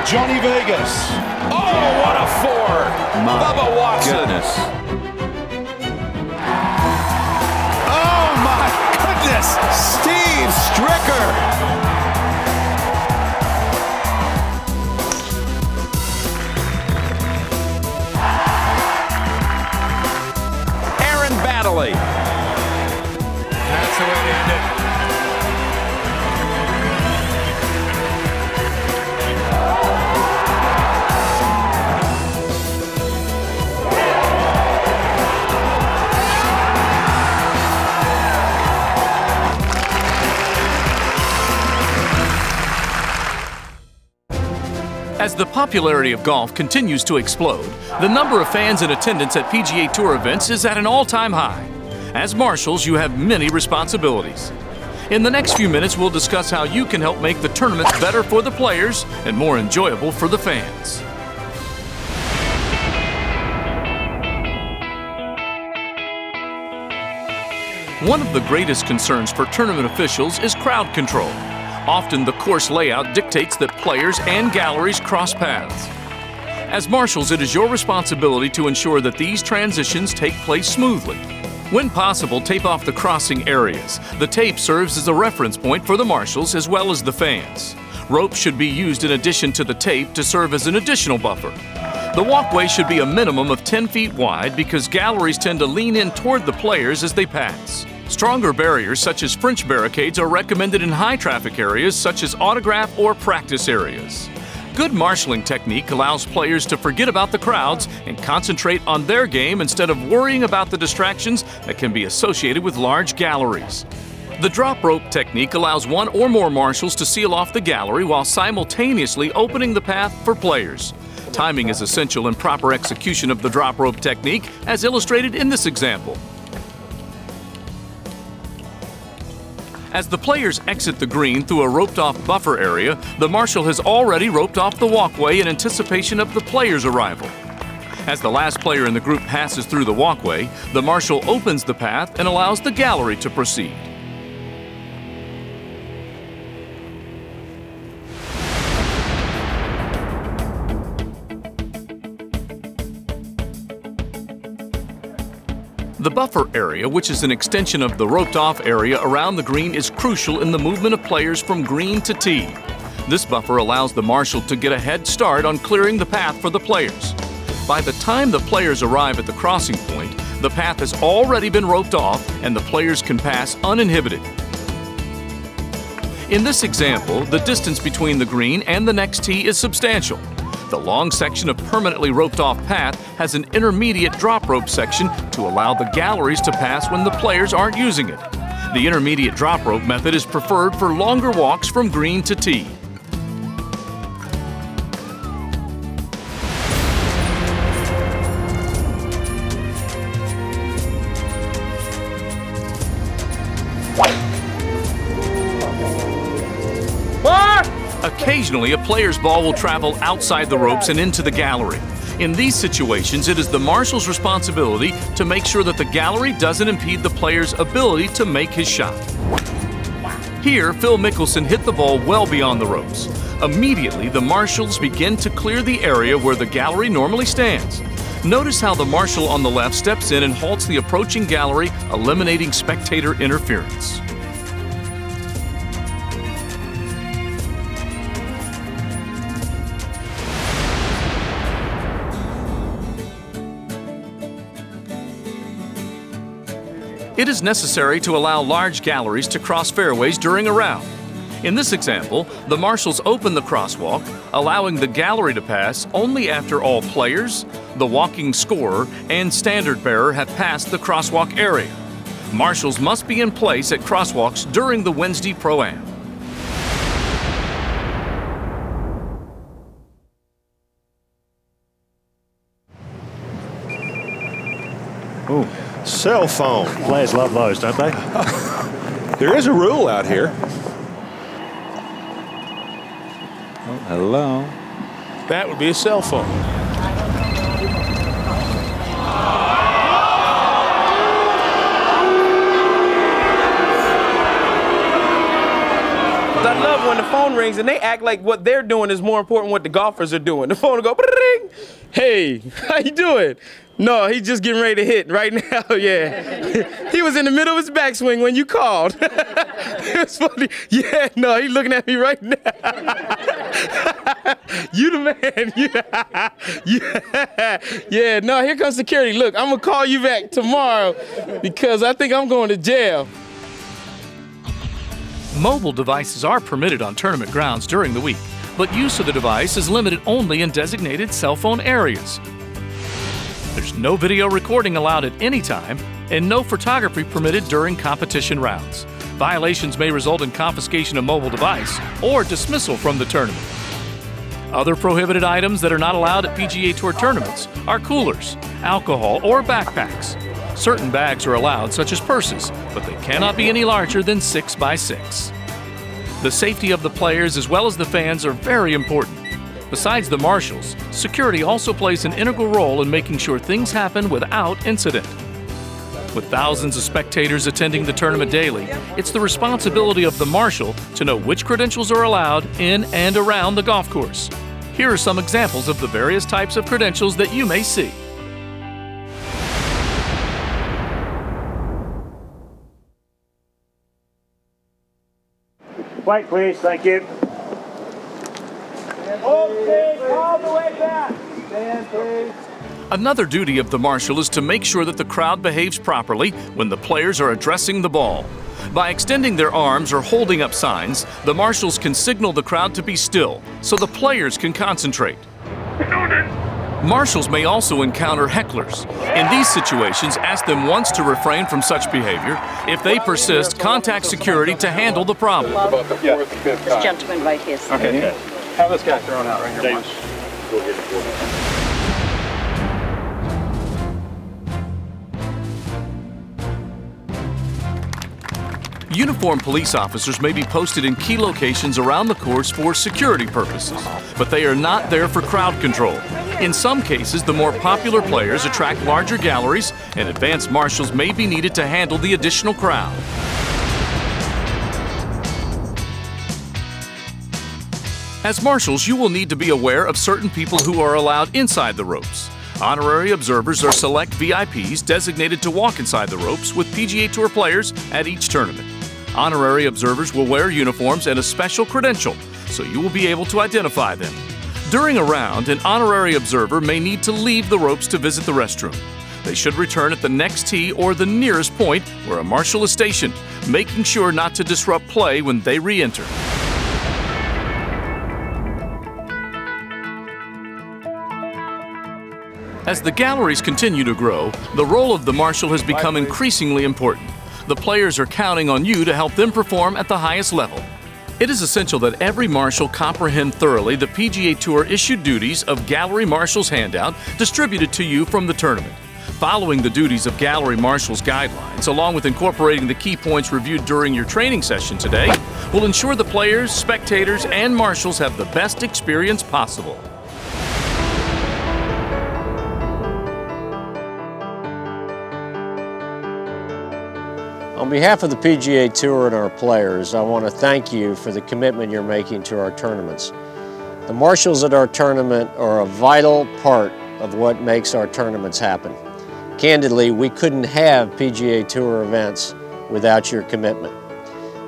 Johnny Vegas. Oh, what a four! Bubba Watson. Goodness. Oh, my goodness! Steve Stricker. Battling. That's the way to end it. As the popularity of golf continues to explode, the number of fans in attendance at PGA Tour events is at an all-time high. As marshals, you have many responsibilities. In the next few minutes, we'll discuss how you can help make the tournaments better for the players and more enjoyable for the fans. One of the greatest concerns for tournament officials is crowd control. Often the course layout dictates that players and galleries cross paths. As marshals, it is your responsibility to ensure that these transitions take place smoothly. When possible, tape off the crossing areas. The tape serves as a reference point for the marshals as well as the fans. Rope should be used in addition to the tape to serve as an additional buffer. The walkway should be a minimum of 10 feet wide because galleries tend to lean in toward the players as they pass. Stronger barriers such as French barricades are recommended in high traffic areas such as autograph or practice areas. Good marshalling technique allows players to forget about the crowds and concentrate on their game instead of worrying about the distractions that can be associated with large galleries. The drop rope technique allows one or more marshals to seal off the gallery while simultaneously opening the path for players. Timing is essential in proper execution of the drop rope technique, as illustrated in this example. As the players exit the green through a roped-off buffer area, the marshal has already roped off the walkway in anticipation of the players' arrival. As the last player in the group passes through the walkway, the marshal opens the path and allows the gallery to proceed. The buffer area, which is an extension of the roped-off area around the green, is crucial in the movement of players from green to tee. This buffer allows the marshal to get a head start on clearing the path for the players. By the time the players arrive at the crossing point, the path has already been roped off and the players can pass uninhibited. In this example, the distance between the green and the next tee is substantial. The long section of permanently roped-off path has an intermediate drop rope section to allow the galleries to pass when the players aren't using it. The intermediate drop rope method is preferred for longer walks from green to tee. Occasionally, a player's ball will travel outside the ropes and into the gallery. In these situations, it is the marshal's responsibility to make sure that the gallery doesn't impede the player's ability to make his shot. Here, Phil Mickelson hit the ball well beyond the ropes. Immediately, the marshals begin to clear the area where the gallery normally stands. Notice how the marshal on the left steps in and halts the approaching gallery, eliminating spectator interference. It is necessary to allow large galleries to cross fairways during a round. In this example, the marshals open the crosswalk, allowing the gallery to pass only after all players, the walking scorer, and standard bearer have passed the crosswalk area. Marshals must be in place at crosswalks during the Wednesday Pro-Am. Ooh. Cell phone. Players love those, don't they? There is a rule out here. Oh, hello. That would be a cell phone. The love when the phone rings and they act like what they're doing is more important than what the golfers are doing. The phone will go, ring. Hey, how you doing? No, he's just getting ready to hit right now, yeah. He was in the middle of his backswing when you called. It was funny. Yeah, no, he's looking at me right now. You the man. Yeah, no, here comes security. Look, I'm going to call you back tomorrow because I think I'm going to jail. Mobile devices are permitted on tournament grounds during the week, but use of the device is limited only in designated cell phone areas. There's no video recording allowed at any time, and no photography permitted during competition rounds. Violations may result in confiscation of mobile device or dismissal from the tournament. Other prohibited items that are not allowed at PGA Tour tournaments are coolers, alcohol, or backpacks. Certain bags are allowed, such as purses, but they cannot be any larger than 6 by 6. The safety of the players as well as the fans are very important. Besides the marshals, security also plays an integral role in making sure things happen without incident. With thousands of spectators attending the tournament daily, it's the responsibility of the marshal to know which credentials are allowed in and around the golf course. Here are some examples of the various types of credentials that you may see. White, please. Thank you. Okay, all the way back. Stand, please. Another duty of the marshal is to make sure that the crowd behaves properly when the players are addressing the ball. By extending their arms or holding up signs, the marshals can signal the crowd to be still so the players can concentrate. Marshals may also encounter hecklers. In these situations, ask them once to refrain from such behavior. If they persist, contact security to handle the problem. This gentleman right here. Okay. Have this guy thrown out right here. Uniformed police officers may be posted in key locations around the course for security purposes, but they are not there for crowd control. In some cases, the more popular players attract larger galleries, and advanced marshals may be needed to handle the additional crowd. As marshals, you will need to be aware of certain people who are allowed inside the ropes. Honorary observers are select VIPs designated to walk inside the ropes with PGA Tour players at each tournament. Honorary observers will wear uniforms and a special credential, so you will be able to identify them. During a round, an honorary observer may need to leave the ropes to visit the restroom. They should return at the next tee or the nearest point where a marshal is stationed, making sure not to disrupt play when they re-enter. As the galleries continue to grow, the role of the marshal has become increasingly important. The players are counting on you to help them perform at the highest level. It is essential that every marshal comprehend thoroughly the PGA Tour issued duties of Gallery Marshal's handout distributed to you from the tournament. Following the duties of Gallery Marshal's guidelines, along with incorporating the key points reviewed during your training session today, will ensure the players, spectators, and marshals have the best experience possible. On behalf of the PGA Tour and our players, I want to thank you for the commitment you're making to our tournaments. The marshals at our tournament are a vital part of what makes our tournaments happen. Candidly, we couldn't have PGA Tour events without your commitment.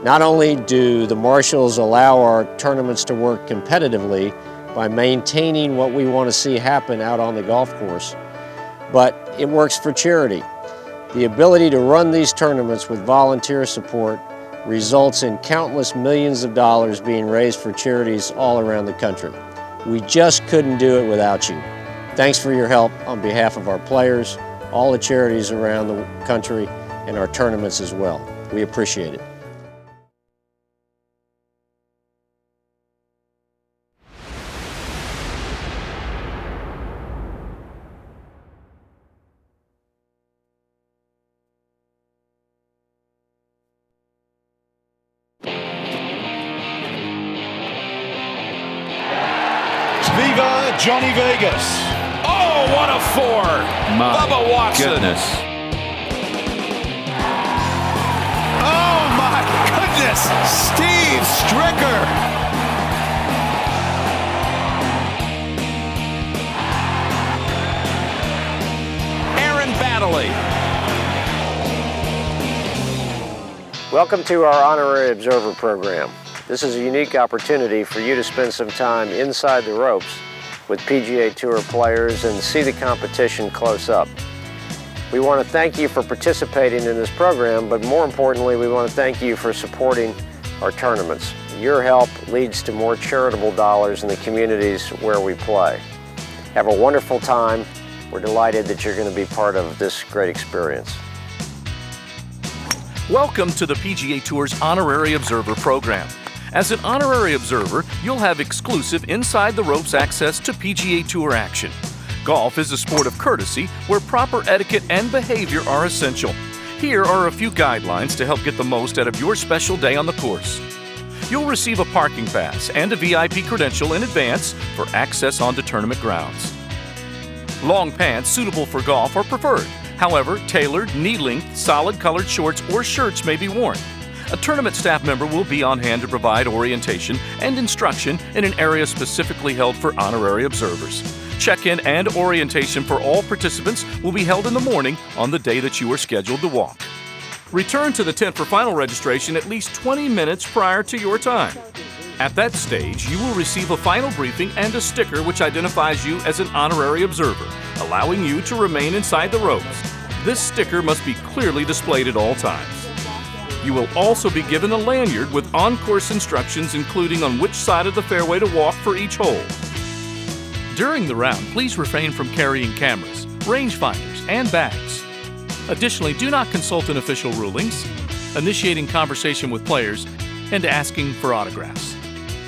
Not only do the marshals allow our tournaments to work competitively by maintaining what we want to see happen out on the golf course, but it works for charity. The ability to run these tournaments with volunteer support results in countless millions of dollars being raised for charities all around the country. We just couldn't do it without you. Thanks for your help on behalf of our players, all the charities around the country, and our tournaments as well. We appreciate it. Viva Johnny Vegas. Oh, what a four! Bubba Watson. Goodness. Oh my goodness. this. Steve Stricker. Welcome to our Honorary Observer program. This is a unique opportunity for you to spend some time inside the ropes with PGA Tour players and see the competition close up. We want to thank you for participating in this program, but more importantly, we want to thank you for supporting our tournaments. Your help leads to more charitable dollars in the communities where we play. Have a wonderful time. We're delighted that you're going to be part of this great experience. Welcome to the PGA Tour's Honorary Observer program. As an honorary observer, you'll have exclusive inside the ropes access to PGA Tour action. Golf is a sport of courtesy where proper etiquette and behavior are essential. Here are a few guidelines to help get the most out of your special day on the course. You'll receive a parking pass and a VIP credential in advance for access onto tournament grounds. Long pants suitable for golf are preferred. However, tailored, knee-length, solid-colored shorts or shirts may be worn. A tournament staff member will be on hand to provide orientation and instruction in an area specifically held for honorary observers. Check-in and orientation for all participants will be held in the morning on the day that you are scheduled to walk. Return to the tent for final registration at least 20 minutes prior to your time. At that stage, you will receive a final briefing and a sticker which identifies you as an honorary observer, allowing you to remain inside the ropes. This sticker must be clearly displayed at all times. You will also be given a lanyard with on-course instructions including on which side of the fairway to walk for each hole. During the round, please refrain from carrying cameras, rangefinders, and bags. Additionally, do not consult in official rulings, initiating conversation with players, and asking for autographs.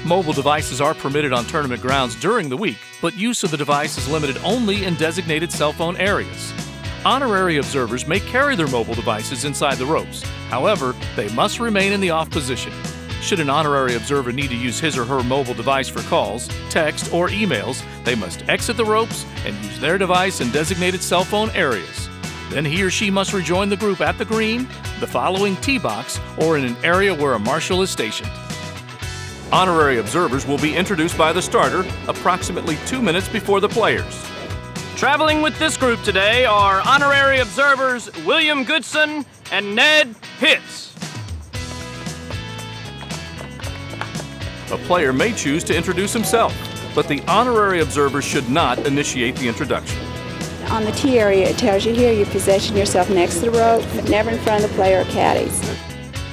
Mobile devices are permitted on tournament grounds during the week, but use of the device is limited only in designated cell phone areas. Honorary observers may carry their mobile devices inside the ropes. However, they must remain in the off position. Should an honorary observer need to use his or her mobile device for calls, text, or emails, they must exit the ropes and use their device in designated cell phone areas. Then he or she must rejoin the group at the green, the following tee box, or in an area where a marshal is stationed. Honorary observers will be introduced by the starter approximately 2 minutes before the players. Traveling with this group today are honorary observers William Goodson and Ned Pitts. A player may choose to introduce himself, but the honorary observer should not initiate the introduction. On the tee area, it tells you here you position yourself next to the rope, but never in front of the player or caddies.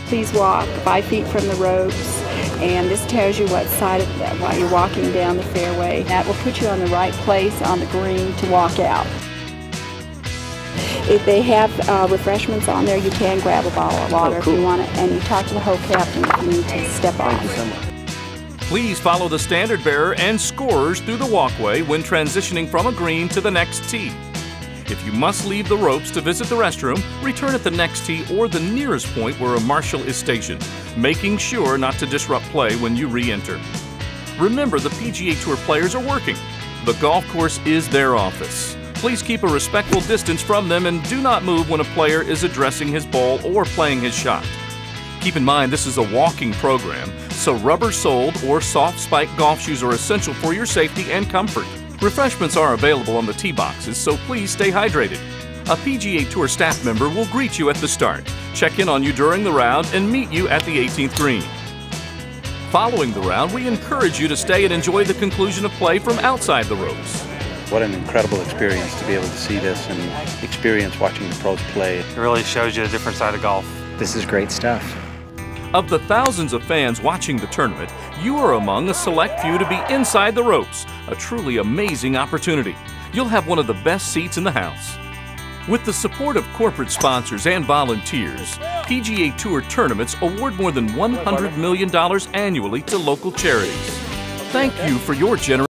Please walk 5 feet from the ropes, and this tells you what side of that while you're walking down the fairway. That will put you on the right place on the green to walk out. If they have refreshments on there, you can grab a bottle of water if you want it, and you talk to the whole captain if you need to step off. Thank you so much. Please follow the standard bearer and scorers through the walkway when transitioning from a green to the next tee. If you must leave the ropes to visit the restroom, return at the next tee or the nearest point where a marshal is stationed, making sure not to disrupt play when you re-enter. Remember, the PGA Tour players are working. The golf course is their office. Please keep a respectful distance from them and do not move when a player is addressing his ball or playing his shot. Keep in mind this is a walking program, so rubber-soled or soft spike golf shoes are essential for your safety and comfort. Refreshments are available on the tee boxes, so please stay hydrated. A PGA Tour staff member will greet you at the start, check in on you during the round, and meet you at the 18th green. Following the round, we encourage you to stay and enjoy the conclusion of play from outside the ropes. What an incredible experience to be able to see this and experience watching the pros play. It really shows you a different side of golf. This is great stuff. Of the thousands of fans watching the tournament, you are among a select few to be inside the ropes, a truly amazing opportunity. You'll have one of the best seats in the house. With the support of corporate sponsors and volunteers, PGA Tour tournaments award more than $100 million annually to local charities. Thank you for your generosity.